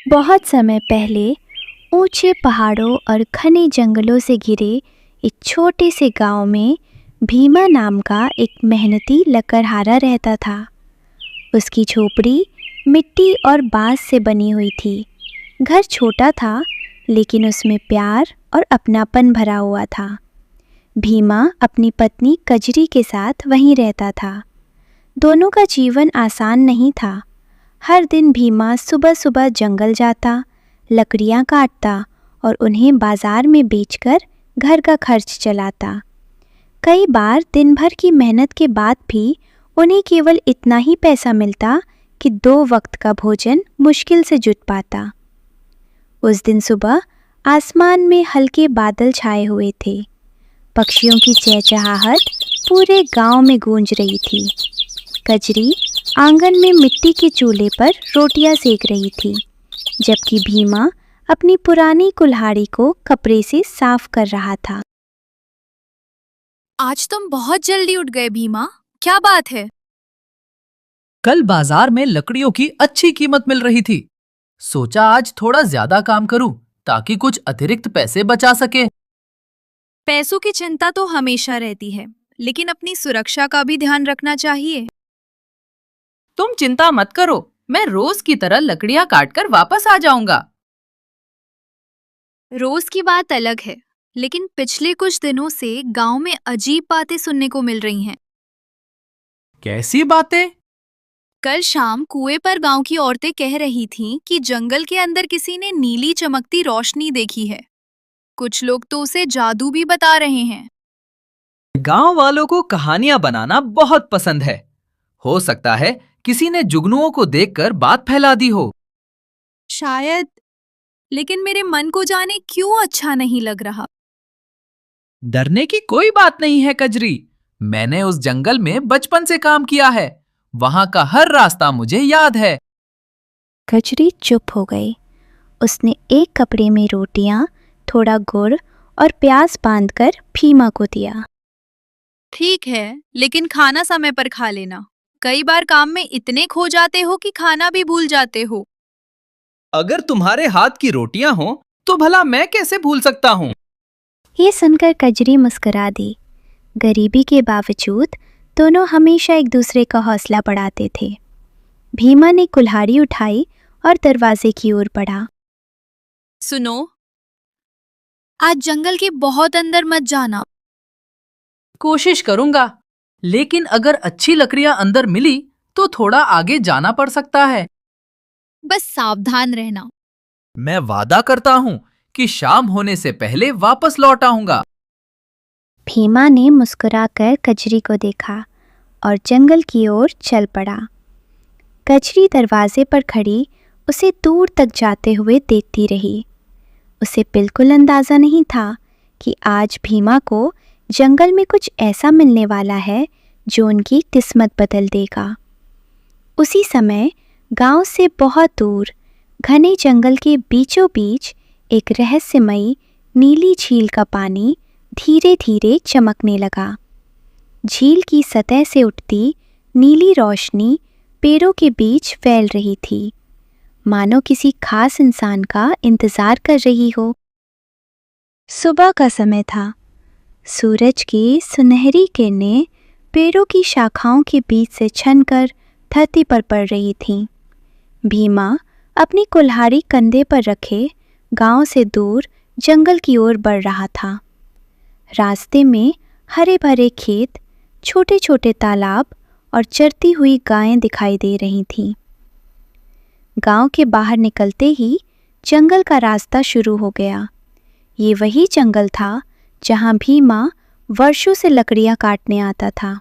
बहुत समय पहले ऊंचे पहाड़ों और घने जंगलों से घिरे एक छोटे से गांव में भीमा नाम का एक मेहनती लकड़हारा रहता था। उसकी झोपड़ी मिट्टी और बांस से बनी हुई थी। घर छोटा था, लेकिन उसमें प्यार और अपनापन भरा हुआ था। भीमा अपनी पत्नी कजरी के साथ वहीं रहता था। दोनों का जीवन आसान नहीं था। हर दिन भीमा सुबह सुबह जंगल जाता, लकड़ियाँ काटता और उन्हें बाजार में बेचकर घर का खर्च चलाता। कई बार दिन भर की मेहनत के बाद भी उन्हें केवल इतना ही पैसा मिलता कि 2 वक्त का भोजन मुश्किल से जुट पाता। उस दिन सुबह आसमान में हल्के बादल छाए हुए थे। पक्षियों की चहचहाहट पूरे गांव में गूंज रही थी। कजरी आंगन में मिट्टी के चूल्हे पर रोटियां सेक रही थी, जबकि भीमा अपनी पुरानी कुल्हाड़ी को कपड़े से साफ कर रहा था। आज तुम बहुत जल्दी उठ गए भीमा, क्या बात है? कल बाजार में लकड़ियों की अच्छी कीमत मिल रही थी। सोचा आज थोड़ा ज्यादा काम करूं ताकि कुछ अतिरिक्त पैसे बचा सके। पैसों की चिंता तो हमेशा रहती है, लेकिन अपनी सुरक्षा का भी ध्यान रखना चाहिए। तुम चिंता मत करो, मैं रोज की तरह लकड़ियां काटकर वापस आ जाऊंगा। रोज की बात अलग है, लेकिन पिछले कुछ दिनों से गांव में अजीब बातें सुनने को मिल रही हैं। कैसी बातें? कल शाम कुएं पर गांव की औरतें कह रही थीं कि जंगल के अंदर किसी ने नीली चमकती रोशनी देखी है। कुछ लोग तो उसे जादू भी बता रहे हैं। गांव वालों को कहानियां बनाना बहुत पसंद है। हो सकता है किसी ने जुगनुओं को देखकर बात फैला दी हो। शायद, लेकिन मेरे मन को जाने क्यों अच्छा नहीं लग रहा। डरने की कोई बात नहीं है कजरी। मैंने उस जंगल में बचपन से काम किया है। वहां का हर रास्ता मुझे याद है। कजरी चुप हो गई। उसने एक कपड़े में रोटियां, थोड़ा गुड़ और प्याज बांधकर भीमा को दिया। ठीक है, लेकिन खाना समय पर खा लेना। कई बार काम में इतने खो जाते हो कि खाना भी भूल जाते हो। अगर तुम्हारे हाथ की रोटियां हो तो भला मैं कैसे भूल सकता हूँ। ये सुनकर कजरी मुस्कुरा दी। गरीबी के बावजूद दोनों हमेशा एक दूसरे का हौसला बढ़ाते थे। भीमा ने कुल्हाड़ी उठाई और दरवाजे की ओर बढ़ा। सुनो, आज जंगल के बहुत अंदर मत जाना। कोशिश करूंगा, लेकिन अगर अच्छी लकड़ियां अंदर मिली तो थोड़ा आगे जाना पड़ सकता है। बस सावधान रहना। मैं वादा करता हूँ कि शाम होने से पहले वापस लौट आऊंगा। भीमा ने मुस्कुराकर कजरी को देखा और जंगल की ओर चल पड़ा। कजरी दरवाजे पर खड़ी उसे दूर तक जाते हुए देखती रही। उसे बिल्कुल अंदाजा नहीं था कि आज भीमा को जंगल में कुछ ऐसा मिलने वाला है जो उनकी किस्मत बदल देगा। उसी समय गांव से बहुत दूर घने जंगल के बीचों बीच एक रहस्यमयी नीली झील का पानी धीरे धीरे चमकने लगा। झील की सतह से उठती नीली रोशनी पेड़ों के बीच फैल रही थी, मानो किसी खास इंसान का इंतजार कर रही हो। सुबह का समय था। सूरज की सुनहरी किरणें पेड़ों की शाखाओं के बीच से छनकर धरती पर पड़ रही थीं। भीमा अपनी कुल्हाड़ी कंधे पर रखे गांव से दूर जंगल की ओर बढ़ रहा था। रास्ते में हरे भरे खेत, छोटे छोटे तालाब और चरती हुई गायें दिखाई दे रही थीं। गांव के बाहर निकलते ही जंगल का रास्ता शुरू हो गया। ये वही जंगल था जहां भीमा वर्षों से लकड़ियां काटने आता था।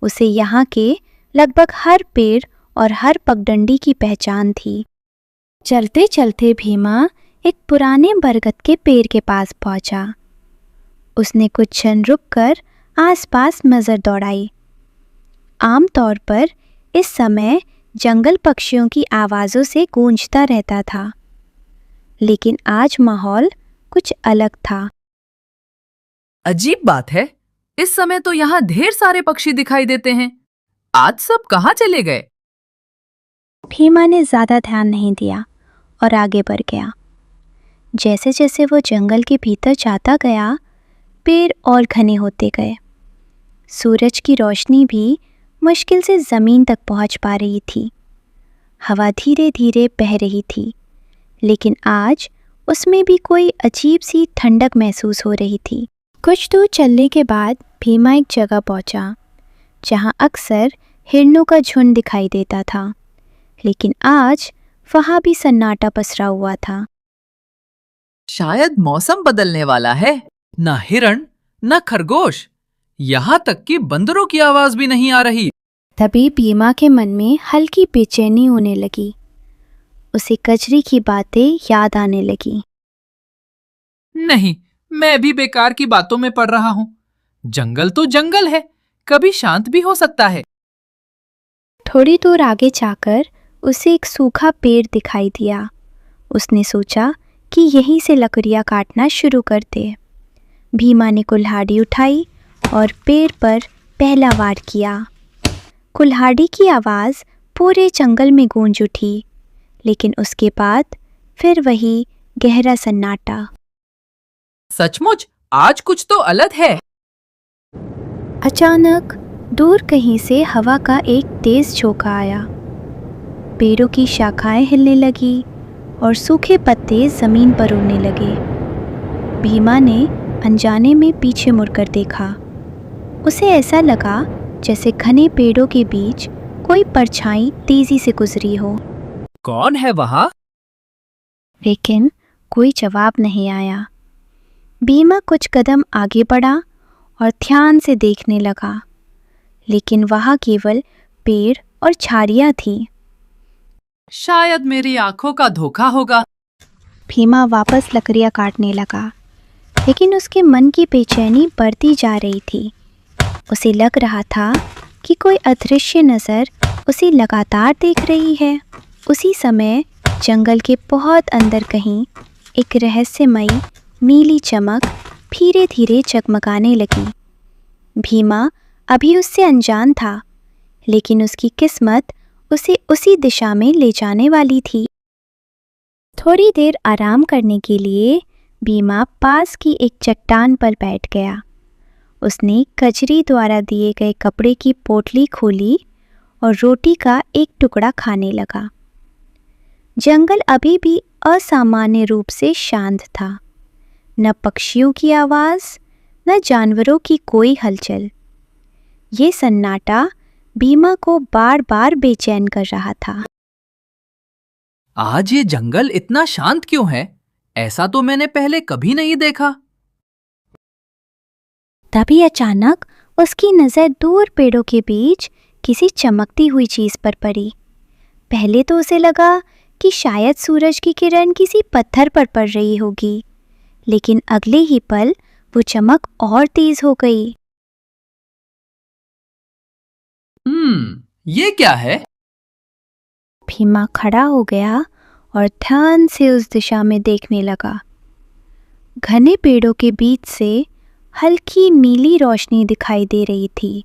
उसे यहाँ के लगभग हर पेड़ और हर पगडंडी की पहचान थी। चलते चलते भीमा एक पुराने बरगद के पेड़ के पास पहुंचा। उसने कुछ क्षण रुककर आसपास नजर दौड़ाई। आमतौर पर इस समय जंगल पक्षियों की आवाज़ों से गूंजता रहता था, लेकिन आज माहौल कुछ अलग था। अजीब बात है, इस समय तो यहाँ ढेर सारे पक्षी दिखाई देते हैं। आज सब कहाँ चले गए? भीमा ने ज़्यादा ध्यान नहीं दिया और आगे बढ़ गया। जैसे जैसे वो जंगल के भीतर जाता गया, पेड़ और घने होते गए। सूरज की रोशनी भी मुश्किल से ज़मीन तक पहुंच पा रही थी। हवा धीरे धीरे बह रही थी, लेकिन आज उसमें भी कोई अजीब सी ठंडक महसूस हो रही थी। कुछ दूर चलने के बाद भीमा एक जगह पहुंचा जहां अक्सर हिरणों का झुंड दिखाई देता था, लेकिन आज वहां भी सन्नाटा पसरा हुआ था। शायद मौसम बदलने वाला है। न हिरण, न खरगोश, यहाँ तक कि बंदरों की आवाज भी नहीं आ रही। तभी भीमा के मन में हल्की बेचैनी होने लगी। उसे कजरी की बातें याद आने लगी। नहीं, मैं भी बेकार की बातों में पड़ रहा हूँ। जंगल तो जंगल है, कभी शांत भी हो सकता है। थोड़ी दूर आगे जाकर उसे एक सूखा पेड़ दिखाई दिया। उसने सोचा कि यहीं से लकड़ियाँ काटना शुरू कर दे। भीमा ने कुल्हाड़ी उठाई और पेड़ पर पहला वार किया। कुल्हाड़ी की आवाज़ पूरे जंगल में गूंज उठी, लेकिन उसके बाद फिर वही गहरा सन्नाटा। सचमुच आज कुछ तो अलग है। अचानक दूर कहीं से हवा का एक तेज झोंका आया। पेड़ों की शाखाएं हिलने लगी और सूखे पत्ते जमीन पर उड़ने लगे। भीमा ने अनजाने में पीछे मुड़कर देखा। उसे ऐसा लगा जैसे घने पेड़ों के बीच कोई परछाई तेजी से गुजरी हो। कौन है वहाँ? लेकिन कोई जवाब नहीं आया। भीमा कुछ कदम आगे बढ़ा और ध्यान से देखने लगा, लेकिन वहाँ केवल पेड़ और झाड़ियाँ थीं। शायद मेरी आंखों का धोखा होगा। भीमा वापस लकड़ियाँ काटने लगा, लेकिन उसके मन की बेचैनी बढ़ती जा रही थी। उसे लग रहा था कि कोई अदृश्य नज़र उसे लगातार देख रही है। उसी समय जंगल के बहुत अंदर कहीं एक रहस्यमयी नीली चमक धीरे धीरे जगमगाने लगी। भीमा अभी उससे अनजान था, लेकिन उसकी किस्मत उसे उसी दिशा में ले जाने वाली थी। थोड़ी देर आराम करने के लिए भीमा पास की एक चट्टान पर बैठ गया। उसने कजरी द्वारा दिए गए कपड़े की पोटली खोली और रोटी का एक टुकड़ा खाने लगा। जंगल अभी भी असामान्य रूप से शांत था। न पक्षियों की आवाज़, न जानवरों की कोई हलचल। ये सन्नाटा भीमा को बार बार बेचैन कर रहा था। आज ये जंगल इतना शांत क्यों है? ऐसा तो मैंने पहले कभी नहीं देखा। तभी अचानक उसकी नज़र दूर पेड़ों के बीच किसी चमकती हुई चीज़ पर पड़ी। पहले तो उसे लगा कि शायद सूरज की किरण किसी पत्थर पर पड़ रही होगी, लेकिन अगले ही पल वो चमक और तेज हो गई। ये क्या है? भीमा खड़ा हो गया और ध्यान से उस दिशा में देखने लगा। घने पेड़ों के बीच से हल्की नीली रोशनी दिखाई दे रही थी।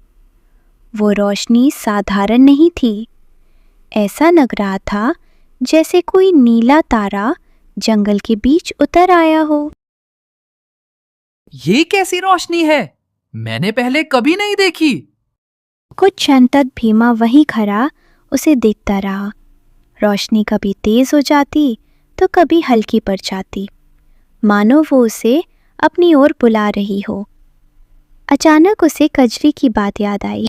वो रोशनी साधारण नहीं थी। ऐसा लग रहा था जैसे कोई नीला तारा जंगल के बीच उतर आया हो। ये कैसी रोशनी है? मैंने पहले कभी नहीं देखी। कुछ क्षण तक भीमा वहीं खड़ा उसे देखता रहा। रोशनी कभी तेज हो जाती तो कभी हल्की पड़ जाती, मानो वो उसे अपनी ओर बुला रही हो। अचानक उसे कजरी की बात याद आई।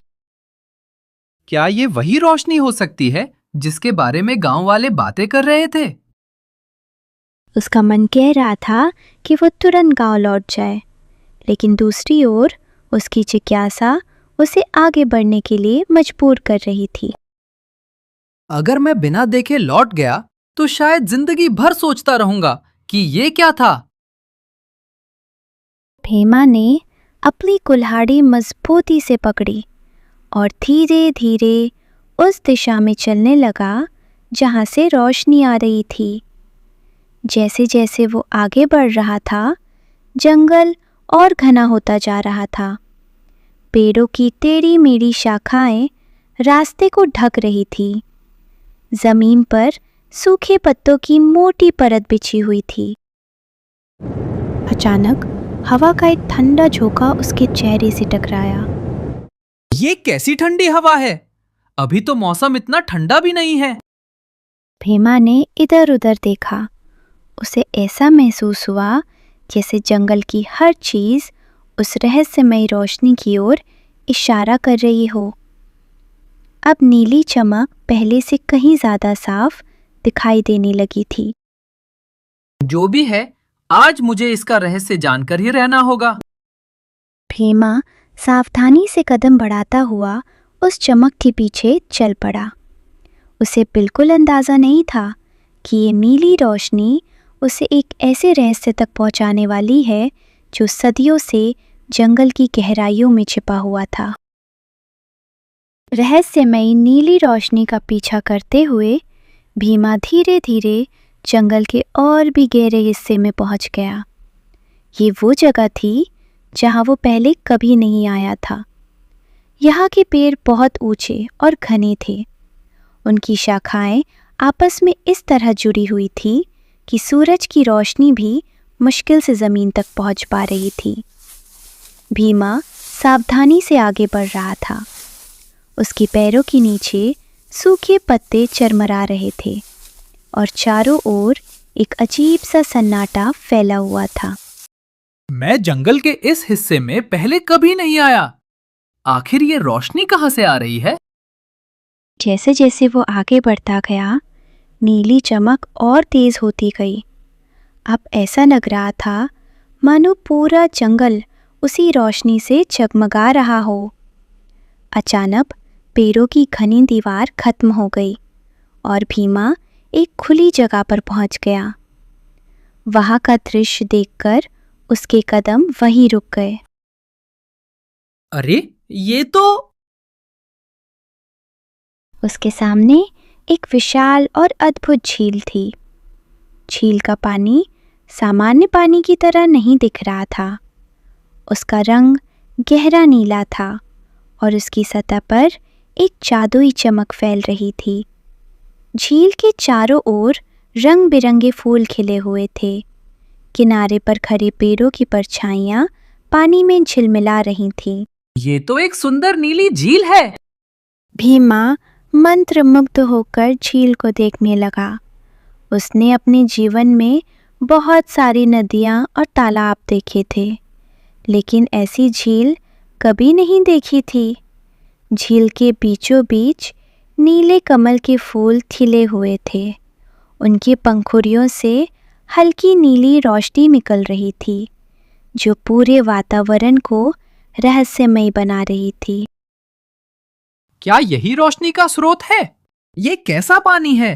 क्या ये वही रोशनी हो सकती है जिसके बारे में गांव वाले बातें कर रहे थे? उसका मन कह रहा था कि वो तुरंत गांव लौट जाए, लेकिन दूसरी ओर उसकी जिज्ञासा उसे आगे बढ़ने के लिए मजबूर कर रही थी। अगर मैं बिना देखे लौट गया तो शायद जिंदगी भर सोचता रहूंगा कि ये क्या था। भीमा ने अपनी कुल्हाड़ी मजबूती से पकड़ी और धीरे धीरे उस दिशा में चलने लगा जहां से रोशनी आ रही थी। जैसे जैसे वो आगे बढ़ रहा था, जंगल और घना होता जा रहा था। पेड़ों की टेढ़ी मेढ़ी शाखाएं रास्ते को ढक रही थी। जमीन पर सूखे पत्तों की मोटी परत बिछी हुई थी। अचानक हवा का एक ठंडा झोंका उसके चेहरे से टकराया। ये कैसी ठंडी हवा है? अभी तो मौसम इतना ठंडा भी नहीं है। भीमा ने इधर उधर देखा। उसे ऐसा महसूस हुआ जैसे जंगल की हर चीज उस रहस्यमयी रोशनी की ओर इशारा कर रही हो। अब नीली चमक पहले से कहीं ज्यादा साफ दिखाई देने लगी थी। जो भी है, आज मुझे इसका रहस्य जानकर ही रहना होगा। भीमा सावधानी से कदम बढ़ाता हुआ उस चमक के पीछे चल पड़ा। उसे बिल्कुल अंदाजा नहीं था कि ये नीली रोशनी उसे एक ऐसे रहस्य तक पहुंचाने वाली है जो सदियों से जंगल की गहराइयों में छिपा हुआ था। रहस्यमयी नीली रोशनी का पीछा करते हुए भीमा धीरे धीरे जंगल के और भी गहरे हिस्से में पहुंच गया। ये वो जगह थी जहां वो पहले कभी नहीं आया था। यहाँ के पेड़ बहुत ऊंचे और घने थे। उनकी शाखाएं आपस में इस तरह जुड़ी हुई थी कि सूरज की रोशनी भी मुश्किल से जमीन तक पहुंच पा रही थी। भीमा सावधानी से आगे बढ़ रहा था। उसके पैरों के नीचे सूखे पत्ते चरमरा रहे थे और चारों ओर एक अजीब सा सन्नाटा फैला हुआ था। मैं जंगल के इस हिस्से में पहले कभी नहीं आया। आखिर ये रोशनी कहाँ से आ रही है? जैसे जैसे वो आगे बढ़ता गया, नीली चमक और तेज होती गई। अब ऐसा लग रहा था मानो पूरा जंगल उसी रोशनी से जगमगा रहा हो। अचानक पेड़ों की घनी दीवार खत्म हो गई और भीमा एक खुली जगह पर पहुंच गया। वहां का दृश्य देखकर उसके कदम वहीं रुक गए। अरे, ये तो उसके सामने एक विशाल और अद्भुत झील थी। झील का पानी सामान्य पानी की तरह नहीं दिख रहा था। उसका रंग गहरा नीला था और उसकी सतह पर एक जादुई चमक फैल रही थी। झील के चारों ओर रंग बिरंगे फूल खिले हुए थे। किनारे पर खड़े पेड़ों की परछाइयां पानी में झिलमिला रही थीं। ये तो एक सुंदर नीली झील है। भीमा मंत्रमुग्ध होकर झील को देखने लगा। उसने अपने जीवन में बहुत सारी नदियां और तालाब देखे थे, लेकिन ऐसी झील कभी नहीं देखी थी। झील के बीचों बीच नीले कमल के फूल खिले हुए थे। उनकी पंखुड़ियों से हल्की नीली रोशनी निकल रही थी, जो पूरे वातावरण को रहस्यमय बना रही थी। क्या यही रोशनी का स्रोत है? ये कैसा पानी है?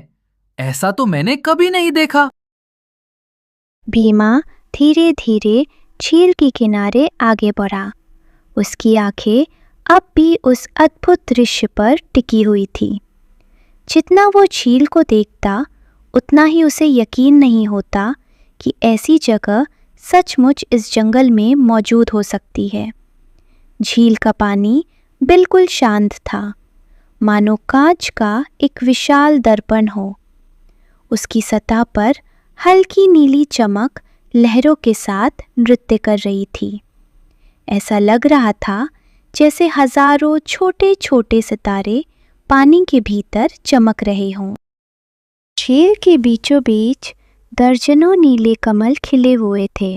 ऐसा तो मैंने कभी नहीं देखा। भीमा धीरे धीरे झील के किनारे आगे बढ़ा। उसकी आंखें अब भी उस अद्भुत दृश्य पर टिकी हुई थी। जितना वो झील को देखता, उतना ही उसे यकीन नहीं होता कि ऐसी जगह सचमुच इस जंगल में मौजूद हो सकती है। झील का पानी बिल्कुल शांत था, मानो कांच का एक विशाल दर्पण हो। उसकी सतह पर हल्की नीली चमक लहरों के साथ नृत्य कर रही थी। ऐसा लग रहा था जैसे हजारों छोटे छोटे सितारे पानी के भीतर चमक रहे हों। झील के बीचों बीच दर्जनों नीले कमल खिले हुए थे।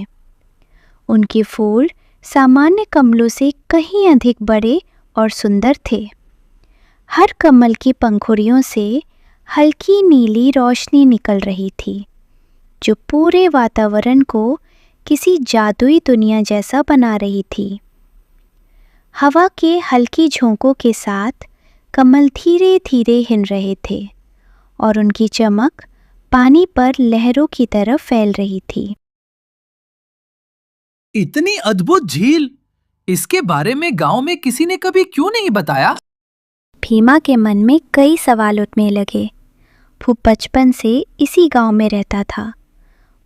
उनके फूल सामान्य कमलों से कहीं अधिक बड़े और सुंदर थे। हर कमल की पंखुड़ियों से हल्की नीली रोशनी निकल रही थी, जो पूरे वातावरण को किसी जादुई दुनिया जैसा बना रही थी। हवा के हल्की झोंकों के साथ कमल धीरे धीरे हिल रहे थे और उनकी चमक पानी पर लहरों की तरह फैल रही थी। इतनी अद्भुत झील, इसके बारे में गांव में किसी ने कभी क्यों नहीं बताया? भीमा के मन में कई सवाल उठने लगे। वो बचपन से इसी गांव में रहता था।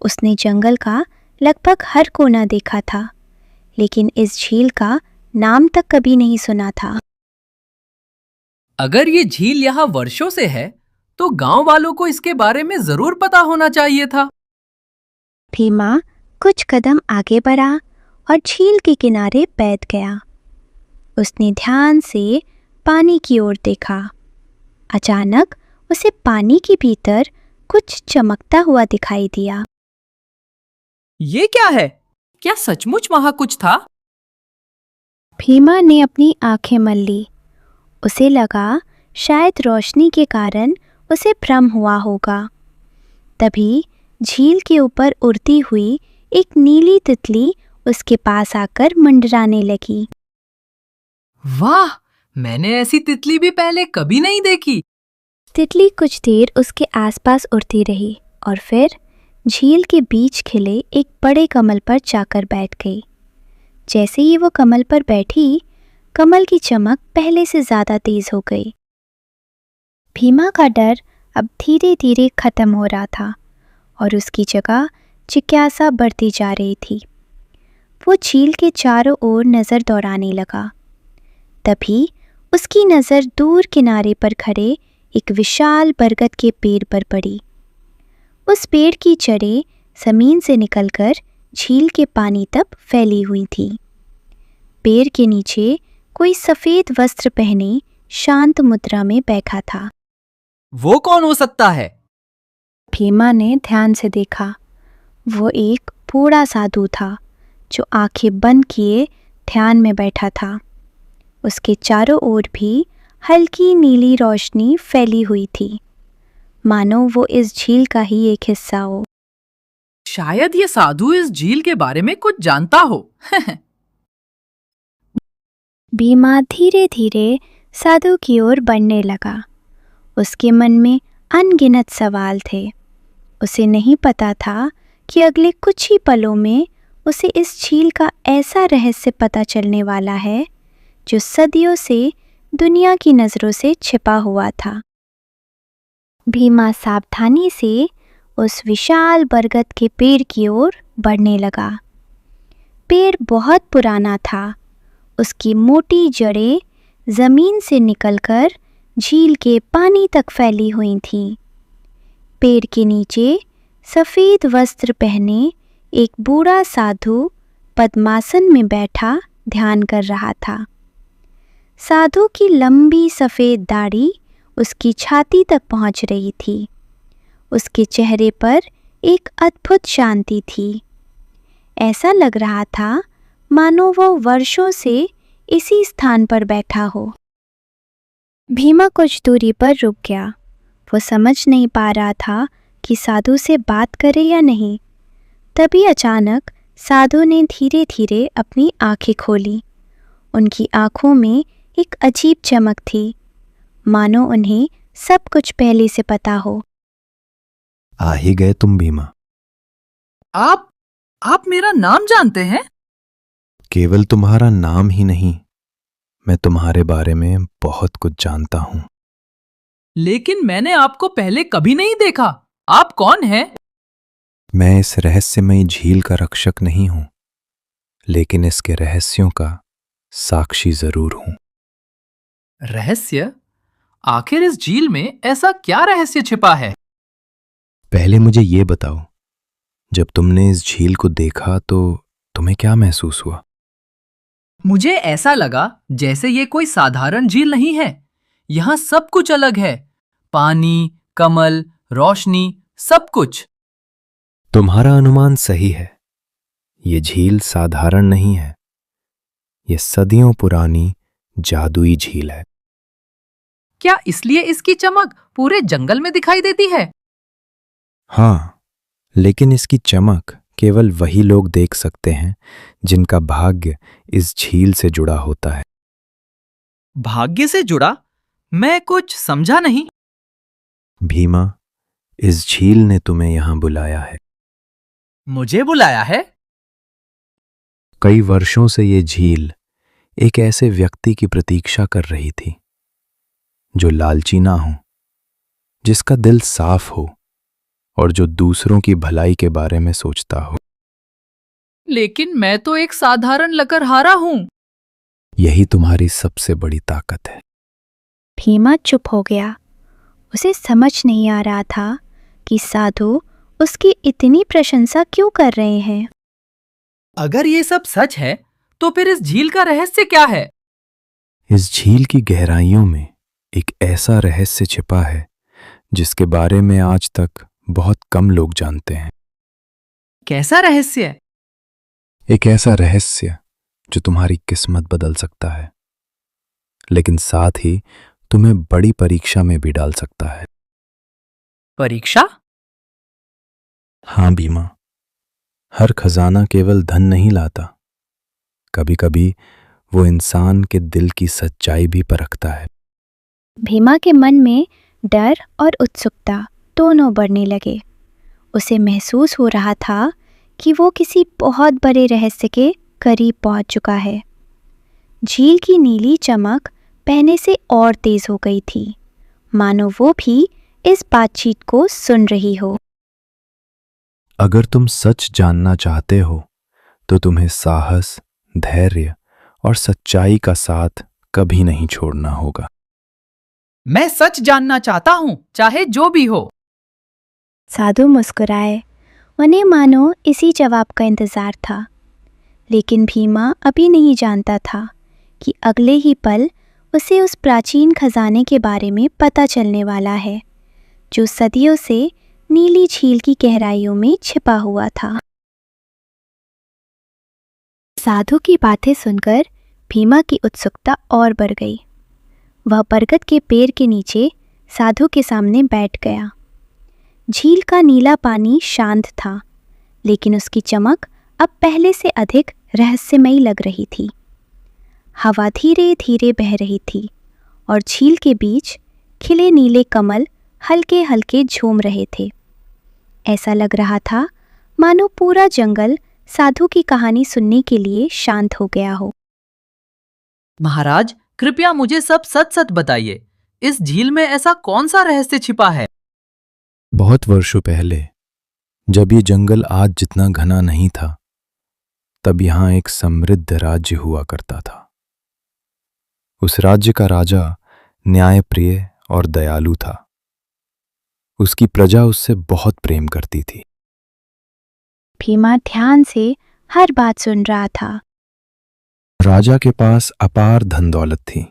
उसने जंगल का लगभग हर कोना देखा था, लेकिन इस झील का नाम तक कभी नहीं सुना था। अगर ये झील यहाँ वर्षों से है, तो गांव वालों को इसके बारे में जरूर पता होना चाहिए था। भीमा कुछ कदम आगे बढ़ा और झील के किनारे बैठ गया। उसने ध्यान से पानी की ओर देखा। अचानक उसे पानी के भीतर कुछ चमकता हुआ दिखाई दिया। ये क्या है? क्या सचमुच वहां कुछ था? भीमा ने अपनी आंखें मल ली। उसे लगा शायद रोशनी के कारण उसे भ्रम हुआ होगा। तभी झील के ऊपर उड़ती हुई एक नीली तितली उसके पास आकर मंडराने लगी। वाह, मैंने ऐसी तितली भी पहले कभी नहीं देखी। तितली कुछ देर उसके आसपास उड़ती रही और फिर झील के बीच खिले एक बड़े कमल पर जाकर बैठ गई। जैसे ही वो कमल पर बैठी, कमल की चमक पहले से ज्यादा तेज हो गई। भीमा का डर अब धीरे धीरे खत्म हो रहा था और उसकी जगह जिज्ञासा बढ़ती जा रही थी। वो झील के चारों ओर नज़र दौड़ाने लगा। तभी उसकी नज़र दूर किनारे पर खड़े एक विशाल बरगद के पेड़ पर पड़ी। उस पेड़ की जड़ें जमीन से निकलकर झील के पानी तक फैली हुई थी। पेड़ के नीचे कोई सफ़ेद वस्त्र पहने शांत मुद्रा में बैठा था। वो कौन हो सकता है? भीमा ने ध्यान से देखा। वो एक बूढ़ा साधु था जो आंखें बंद किए ध्यान में बैठा था। उसके चारों ओर भी हल्की नीली रोशनी फैली हुई थी, मानो वो इस झील का ही एक हिस्सा हो। शायद ये साधु इस झील के बारे में कुछ जानता हो। भीमा धीरे धीरे साधु की ओर बढ़ने लगा। उसके मन में अनगिनत सवाल थे। उसे नहीं पता था कि अगले कुछ ही पलों में उसे इस झील का ऐसा रहस्य पता चलने वाला है जो सदियों से दुनिया की नज़रों से छिपा हुआ था। भीमा सावधानी से उस विशाल बरगद के पेड़ की ओर बढ़ने लगा। पेड़ बहुत पुराना था। उसकी मोटी जड़ें जमीन से निकलकर झील के पानी तक फैली हुई थीं। पेड़ के नीचे सफ़ेद वस्त्र पहने एक बूढ़ा साधु पद्मासन में बैठा ध्यान कर रहा था। साधु की लंबी सफ़ेद दाढ़ी उसकी छाती तक पहुंच रही थी। उसके चेहरे पर एक अद्भुत शांति थी। ऐसा लग रहा था मानो वो वर्षों से इसी स्थान पर बैठा हो। भीमा कुछ दूरी पर रुक गया। वो समझ नहीं पा रहा था कि साधु से बात करे या नहीं। तभी अचानक साधु ने धीरे धीरे अपनी आंखें खोली। उनकी आंखों में एक अजीब चमक थी, मानो उन्हें सब कुछ पहले से पता हो। आ ही गए तुम भीमा। आप मेरा नाम जानते हैं? केवल तुम्हारा नाम ही नहीं, मैं तुम्हारे बारे में बहुत कुछ जानता हूं। लेकिन मैंने आपको पहले कभी नहीं देखा। आप कौन हैं? मैं इस रहस्यमयी झील का रक्षक नहीं हूं, लेकिन इसके रहस्यों का साक्षी जरूर हूं। रहस्य? आखिर इस झील में ऐसा क्या रहस्य छिपा है? पहले मुझे ये बताओ, जब तुमने इस झील को देखा तो तुम्हें क्या महसूस हुआ? मुझे ऐसा लगा जैसे ये कोई साधारण झील नहीं है। यहाँ सब कुछ अलग है। पानी, कमल, रोशनी, सब कुछ। तुम्हारा अनुमान सही है। ये झील साधारण नहीं है। ये सदियों पुरानी जादुई झील है। क्या इसलिए इसकी चमक पूरे जंगल में दिखाई देती है? हाँ, लेकिन इसकी चमक केवल वही लोग देख सकते हैं जिनका भाग्य इस झील से जुड़ा होता है। भाग्य से जुड़ा? मैं कुछ समझा नहीं। भीमा, इस झील ने तुम्हें यहां बुलाया है। मुझे बुलाया है? कई वर्षों से ये झील एक ऐसे व्यक्ति की प्रतीक्षा कर रही थी जो लालची ना हो, जिसका दिल साफ हो और जो दूसरों की भलाई के बारे में सोचता हो। लेकिन मैं तो एक साधारण लकड़हारा हूं। यही तुम्हारी सबसे बड़ी ताकत है। भीमा चुप हो गया। उसे समझ नहीं आ रहा था कि साधु उसकी इतनी प्रशंसा क्यों कर रहे हैं। अगर ये सब सच है तो फिर इस झील का रहस्य क्या है? इस झील की गहराइयों में एक ऐसा रहस्य छिपा है जिसके बारे में आज तक बहुत कम लोग जानते हैं। कैसा रहस्य? एक ऐसा रहस्य जो तुम्हारी किस्मत बदल सकता है, लेकिन साथ ही तुम्हें बड़ी परीक्षा में भी डाल सकता है। परीक्षा? हाँ बीमा, हर खजाना केवल धन नहीं लाता। कभी कभी वो इंसान के दिल की सच्चाई भी परखता है। भीमा के मन में डर और उत्सुकता दोनों बढ़ने लगे। उसे महसूस हो रहा था कि वो किसी बहुत बड़े रहस्य के करीब पहुंच चुका है। झील की नीली चमक पहले से और तेज हो गई थी, मानो वो भी इस बातचीत को सुन रही हो। अगर तुम सच जानना चाहते हो तो तुम्हें साहस, धैर्य और सच्चाई का साथ कभी नहीं छोड़ना होगा। मैं सच जानना चाहता हूँ, चाहे जो भी हो। साधु मुस्कुराए। उन्हें मानो इसी जवाब का इंतजार था, लेकिन भीमा अभी नहीं जानता था कि अगले ही पल उसे उस प्राचीन खजाने के बारे में पता चलने वाला है, जो सदियों से नीली झील की गहराइयों में छिपा हुआ था। साधु की बातें सुनकर भीमा की उत्सुकता और बढ़ गई। वह बरगद के पेड़ के नीचे साधु के सामने बैठ गया। झील का नीला पानी शांत था, लेकिन उसकी चमक अब पहले से अधिक रहस्यमयी लग रही थी। हवा धीरे धीरे बह रही थी और झील के बीच खिले नीले कमल हल्के हल्के झूम रहे थे। ऐसा लग रहा था मानो पूरा जंगल साधु की कहानी सुनने के लिए शांत हो गया हो। महाराज, कृपया मुझे सब सच सच बताइए। इस झील में ऐसा कौन सा रहस्य छिपा है? बहुत वर्षों पहले, जब ये जंगल आज जितना घना नहीं था, तब यहां एक समृद्ध राज्य हुआ करता था। उस राज्य का राजा न्यायप्रिय और दयालु था। उसकी प्रजा उससे बहुत प्रेम करती थी। भीमा ध्यान से हर बात सुन रहा था। राजा के पास अपार धन दौलत थी।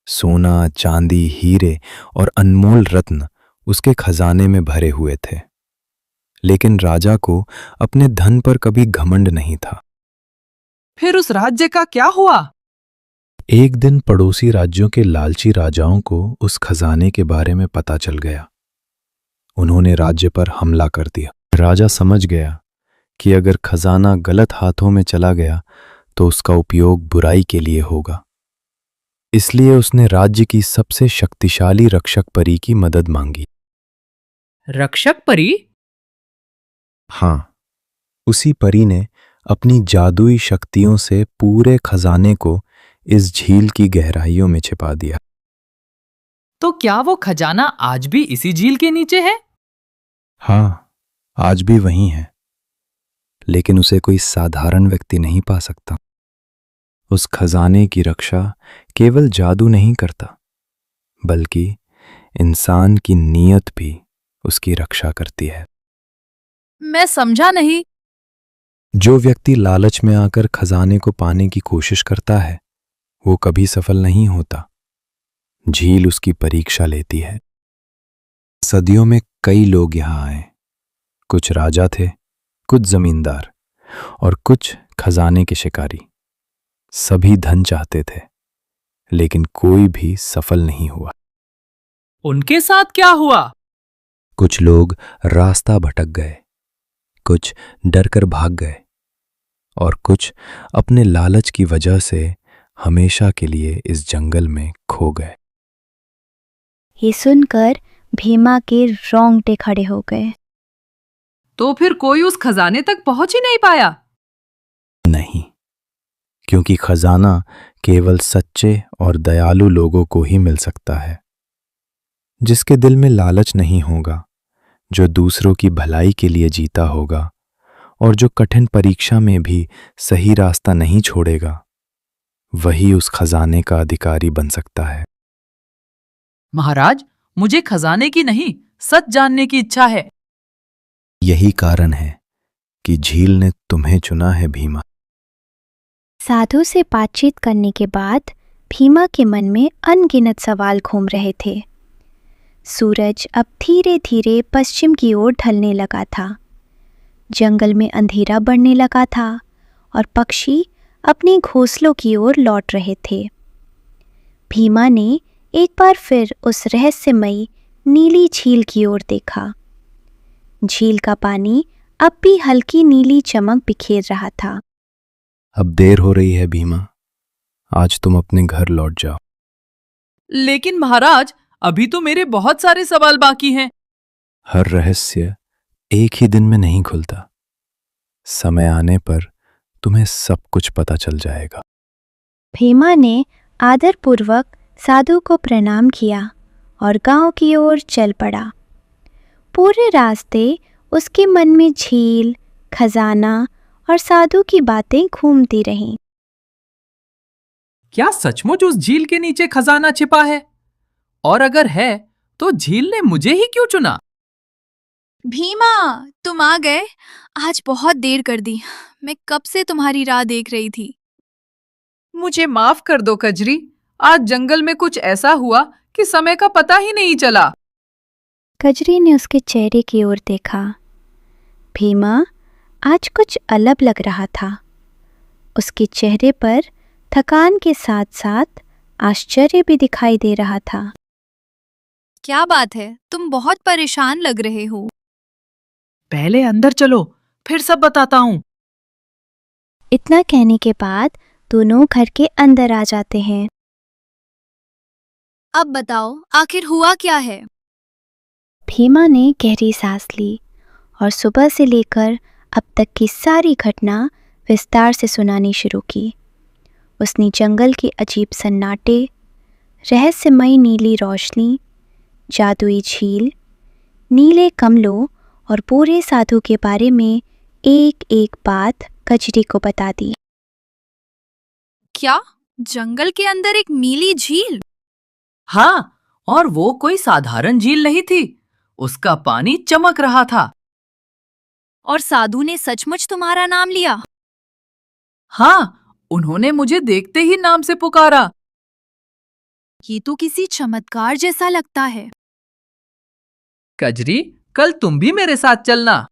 सोना, चांदी, हीरे और अनमोल रत्न उसके खजाने में भरे हुए थे। लेकिन राजा को अपने धन पर कभी घमंड नहीं था। फिर उस राज्य का क्या हुआ? एक दिन पड़ोसी राज्यों के लालची राजाओं को उस खजाने के बारे में पता चल गया। उन्होंने राज्य पर हमला कर दिया। राजा समझ गया कि अगर खजाना गलत हाथों में चला गया तो उसका उपयोग बुराई के लिए होगा। इसलिए उसने राज्य की सबसे शक्तिशाली रक्षक परी की मदद मांगी। रक्षक परी? हाँ, उसी परी ने अपनी जादुई शक्तियों से पूरे खजाने को इस झील की गहराइयों में छिपा दिया। तो क्या वो खजाना आज भी इसी झील के नीचे है? हाँ, आज भी वही है, लेकिन उसे कोई साधारण व्यक्ति नहीं पा सकता। उस खजाने की रक्षा केवल जादू नहीं करता, बल्कि इंसान की नीयत भी उसकी रक्षा करती है। मैं समझा नहीं। जो व्यक्ति लालच में आकर खजाने को पाने की कोशिश करता है, वो कभी सफल नहीं होता। झील उसकी परीक्षा लेती है। सदियों में कई लोग यहां आए। कुछ राजा थे, कुछ जमींदार और कुछ खजाने के शिकारी। सभी धन चाहते थे, लेकिन कोई भी सफल नहीं हुआ। उनके साथ क्या हुआ? कुछ लोग रास्ता भटक गए, कुछ डरकर भाग गए और कुछ अपने लालच की वजह से हमेशा के लिए इस जंगल में खो गए। ये सुनकर भीमा के रोंगटे खड़े हो गए। तो फिर कोई उस खजाने तक पहुंच ही नहीं पाया? नहीं, क्योंकि खजाना केवल सच्चे और दयालु लोगों को ही मिल सकता है। जिसके दिल में लालच नहीं होगा, जो दूसरों की भलाई के लिए जीता होगा और जो कठिन परीक्षा में भी सही रास्ता नहीं छोड़ेगा, वही उस खजाने का अधिकारी बन सकता है। महाराज, मुझे खजाने की नहीं, सच जानने की इच्छा है। यही कारण है कि झील ने तुम्हें चुना है भीमा। साधु से बातचीत करने के बाद भीमा के मन में अनगिनत सवाल घूम रहे थे। सूरज अब धीरे धीरे पश्चिम की ओर ढलने लगा था। जंगल में अंधेरा बढ़ने लगा था और पक्षी अपने घोंसलों की ओर लौट रहे थे। भीमा ने एक बार फिर उस रहस्यमयी नीली झील की ओर देखा। झील का पानी अब भी हल्की नीली चमक बिखेर रहा था। अब देर हो रही है भीमा, आज तुम अपने घर लौट जाओ। लेकिन महाराज, अभी तो मेरे बहुत सारे सवाल बाकी हैं। हर रहस्य एक ही दिन में नहीं खुलता। समय आने पर तुम्हें सब कुछ पता चल जाएगा। भीमा ने आदरपूर्वक साधु को प्रणाम किया और गांव की ओर चल पड़ा। पूरे रास्ते उसके मन में झील, खजाना और साधु की बातें घूमती रहीं। क्या सचमुच उस झील के नीचे खजाना छिपा है? और अगर है तो झील ने मुझे ही क्यों चुना? भीमा, तुम आ गए। आज बहुत देर कर दी। मैं कब से तुम्हारी राह देख रही थी। मुझे माफ कर दो कजरी, आज जंगल में कुछ ऐसा हुआ कि समय का पता ही नहीं चला। कजरी ने उसके चेहरे की ओर देखा। भीमा आज कुछ अलग लग रहा था। उसके चेहरे पर थकान के साथ साथ आश्चर्य भी दिखाई दे रहा था। क्या बात है, तुम बहुत परेशान लग रहे हो। पहले अंदर चलो, फिर सब बताता हूँ। इतना कहने के बाद दोनों घर के अंदर आ जाते हैं। अब बताओ, आखिर हुआ क्या है? भीमा ने गहरी सांस ली और सुबह से लेकर अब तक की सारी घटना विस्तार से सुनानी शुरू की। उसने जंगल के अजीब सन्नाटे, रहस्यमयी नीली रोशनी, जादुई झील, नीले कमलों और पूरे साधु के बारे में एक एक बात कजरी को बता दी। क्या जंगल के अंदर एक नीली झील? हाँ, और वो कोई साधारण झील नहीं थी। उसका पानी चमक रहा था। और साधु ने सचमुच तुम्हारा नाम लिया? हाँ, उन्होंने मुझे देखते ही नाम से पुकारा। ये तो किसी चमत्कार जैसा लगता है। कजरी, कल तुम भी मेरे साथ चलना।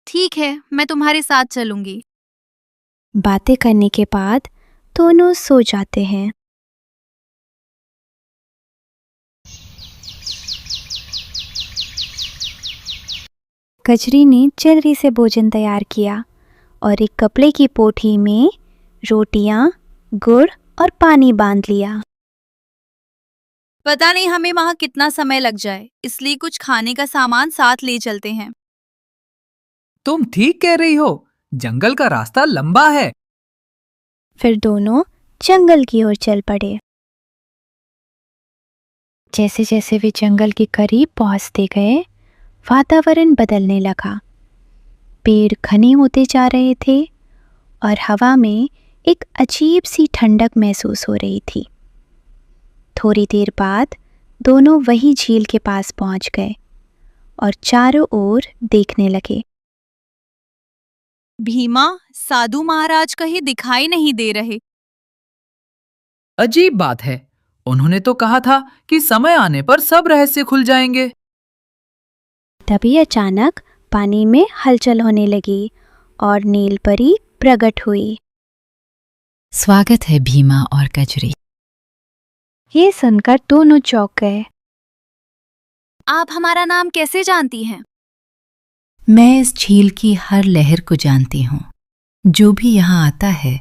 ठीक है, मैं तुम्हारे साथ चलूंगी। बातें करने के बाद दोनों सो जाते हैं। कजरी ने जल्दी से भोजन तैयार किया और एक कपड़े की पोटली में रोटियां, गुड़ और पानी बांध लिया। पता नहीं हमें वहां कितना समय लग जाए, इसलिए कुछ खाने का सामान साथ ले चलते हैं। तुम ठीक कह रही हो, जंगल का रास्ता लंबा है। फिर दोनों जंगल की ओर चल पड़े। जैसे जैसे वे जंगल के करीब पहुंचते गए, वातावरण बदलने लगा। पेड़ घने होते जा रहे थे और हवा में एक अजीब सी ठंडक महसूस हो रही थी। थोड़ी देर बाद दोनों वही झील के पास पहुंच गए और चारों ओर देखने लगे। भीमा, साधु महाराज कहीं दिखाई नहीं दे रहे। अजीब बात है, उन्होंने तो कहा था कि समय आने पर सब रहस्य खुल जाएंगे। तभी अचानक पानी में हलचल होने लगी और नीलपरी प्रकट हुई। स्वागत है भीमा और कजरी। ये सुनकर दोनों चौंक गए। आप हमारा नाम कैसे जानती हैं? मैं इस झील की हर लहर को जानती हूँ। जो भी यहाँ आता है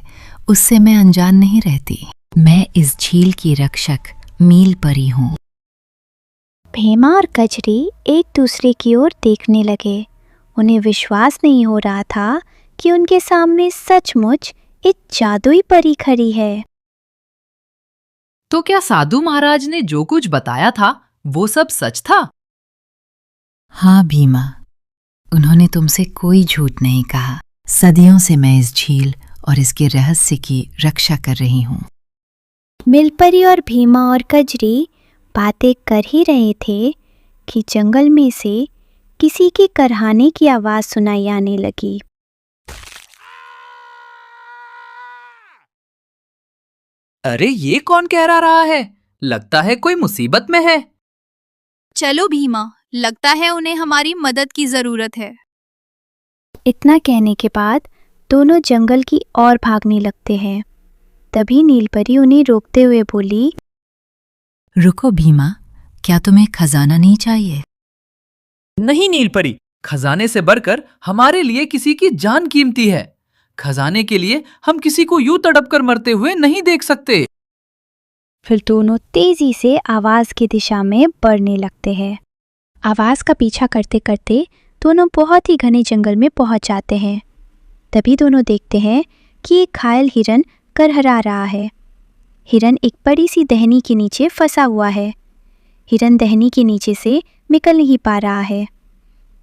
उससे मैं अनजान नहीं रहती। मैं इस झील की रक्षक मील परी हूँ। भीमा और कजरी एक दूसरे की ओर देखने लगे। उन्हें विश्वास नहीं हो रहा था कि उनके सामने सचमुच एक जादुई परी खड़ी है। तो क्या साधु महाराज ने जो कुछ बताया था वो सब सच था? हाँ भीमा, उन्होंने तुमसे कोई झूठ नहीं कहा। सदियों से मैं इस झील और इसके रहस्य की रक्षा कर रही हूँ। मिलपरी और भीमा और कजरी बातें कर ही रहे थे कि जंगल में से किसी के करहाने की आवाज सुनाई आने लगी। अरे ये कौन कह रहा है? लगता है कोई मुसीबत में है। चलो भीमा, लगता है उन्हें हमारी मदद की जरूरत है। इतना कहने के बाद दोनों जंगल की ओर भागने लगते हैं। तभी नीलपरी उन्हें रोकते हुए बोली, रुको भीमा, क्या तुम्हें खजाना नहीं चाहिए? नहीं नीलपरी, खजाने से बढ़कर हमारे लिए किसी की जान कीमती है। खजाने के लिए हम किसी को यूं तड़प कर मरते हुए नहीं देख सकते। फिर दोनों तेजी से आवाज की दिशा में बढ़ने लगते हैं। आवाज का पीछा करते करते दोनों बहुत ही घने जंगल में पहुंच जाते हैं। तभी दोनों देखते हैं कि एक घायल हिरन करहरा रहा है। हिरन एक बड़ी सी दहनी के नीचे फंसा हुआ है। हिरन दहनी के नीचे से निकल नहीं पा रहा है।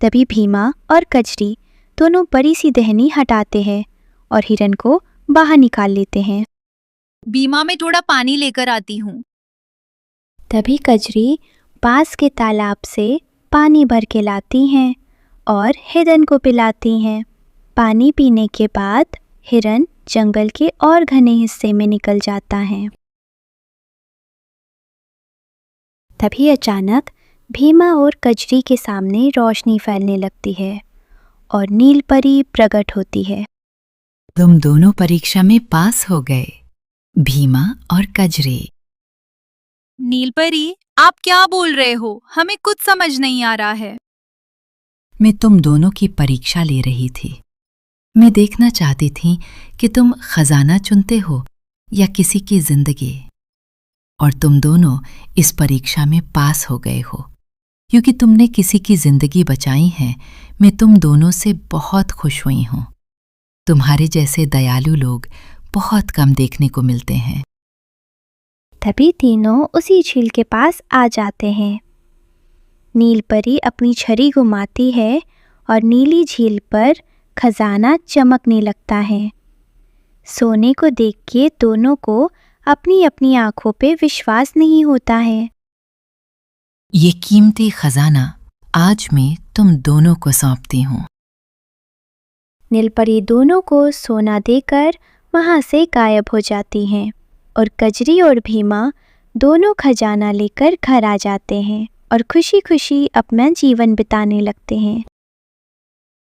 तभी भीमा और कजरी दोनों बड़ी सी दहनी हटाते हैं और हिरन को बाहर निकाल लेते हैं। भीमा, मैं थोड़ा पानी लेकर आती हूँ। तभी कजरी पास के तालाब से पानी भर के लाती हैं और हिरन को पिलाती हैं। पानी पीने के बाद हिरन जंगल के और घने हिस्से में निकल जाता है। तभी अचानक भीमा और कजरी के सामने रोशनी फैलने लगती है और नीलपरी प्रकट होती है। तुम दोनों परीक्षा में पास हो गए, भीमा और कजरी। नीलपरी, आप क्या बोल रहे हो? हमें कुछ समझ नहीं आ रहा है। मैं तुम दोनों की परीक्षा ले रही थी। मैं देखना चाहती थी कि तुम खजाना चुनते हो या किसी की जिंदगी। और तुम दोनों इस परीक्षा में पास हो गए हो। क्योंकि तुमने किसी की जिंदगी बचाई है, मैं तुम दोनों से बहुत खुश हुई हूं। तुम्हारे जैसे दयालु लोग बहुत कम देखने को मिलते हैं। तभी तीनों उसी झील के पास आ जाते हैं। नीलपरी अपनी छड़ी घुमाती है और नीली झील पर खजाना चमकने लगता है। सोने को देख के दोनों को अपनी अपनी आंखों पे विश्वास नहीं होता है। ये कीमती खजाना आज मैं तुम दोनों को सौंपती हूँ। नीलपरी दोनों को सोना देकर वहां से गायब हो जाती हैं और कजरी और भीमा दोनों खजाना लेकर घर आ जाते हैं और खुशी खुशी अपना जीवन बिताने लगते हैं।